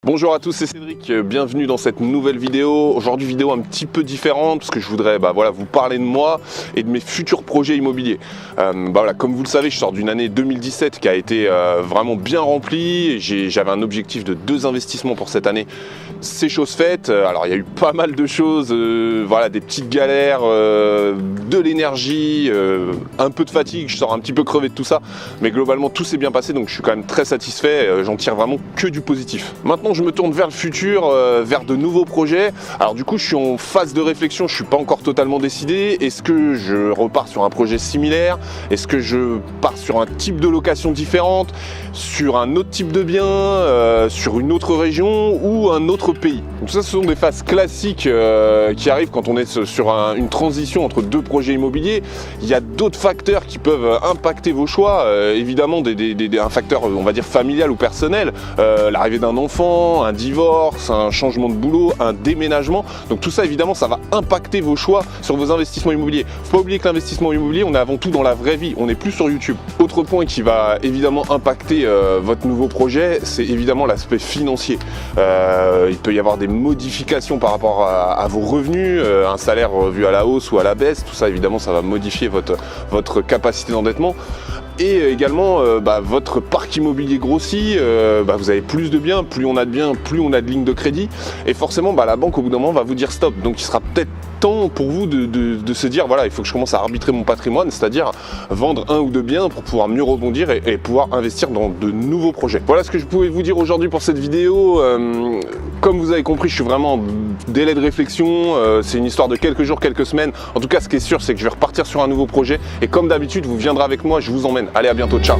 Bonjour à tous, c'est Cédric, bienvenue dans cette nouvelle vidéo. Aujourd'hui vidéo un petit peu différente parce que je voudrais vous parler de moi et de mes futurs projets immobiliers. Comme vous le savez, je sors d'une année 2017 qui a été vraiment bien remplie. J'avais un objectif de 2 investissements pour cette année. C'est chose faite. Alors il y a eu pas mal de choses, des petites galères, de l'énergie, un peu de fatigue, je sors un petit peu crevé de tout ça. Mais globalement tout s'est bien passé, donc je suis quand même très satisfait, j'en tire vraiment que du positif. Maintenant je me tourne vers le futur, vers de nouveaux projets. Alors du coup je suis en phase de réflexion, je suis pas encore totalement décidé. Est-ce que je repars sur un projet similaire? Est-ce que je pars sur un type de location différente, sur un autre type de bien, sur une autre région ou un autre pays? Donc ça, ce sont des phases classiques qui arrivent quand on est sur une transition entre 2 projets immobiliers. Il y a d'autres facteurs qui peuvent impacter vos choix, évidemment un facteur on va dire familial ou personnel, l'arrivée d'un enfant, un divorce, un changement de boulot, un déménagement. Donc tout ça évidemment ça va impacter vos choix sur vos investissements immobiliers. Faut pas oublier que l'investissement immobilier, on est avant tout dans la vraie vie, on n'est plus sur YouTube. Autre point qui va évidemment impacter votre nouveau projet, c'est évidemment l'aspect financier. Il peut y avoir des modifications par rapport à vos revenus, un salaire revu à la hausse ou à la baisse, tout ça évidemment ça va modifier votre capacité d'endettement. Et également votre parc immobilier grossit, vous avez plus de biens, plus on a de biens, plus on a de lignes de crédit, et forcément la banque au bout d'un moment va vous dire stop. Donc il sera peut-être temps pour vous de se dire voilà, il faut que je commence à arbitrer mon patrimoine, c'est-à-dire vendre 1 ou 2 biens pour pouvoir mieux rebondir et pouvoir investir dans de nouveaux projets. Voilà ce que je pouvais vous dire aujourd'hui pour cette vidéo. Comme vous avez compris, je suis vraiment en délai de réflexion, c'est une histoire de quelques jours, quelques semaines. En tout cas ce qui est sûr, c'est que je vais repartir sur un nouveau projet, et comme d'habitude vous viendrez avec moi, je vous emmène. Allez, à bientôt, ciao.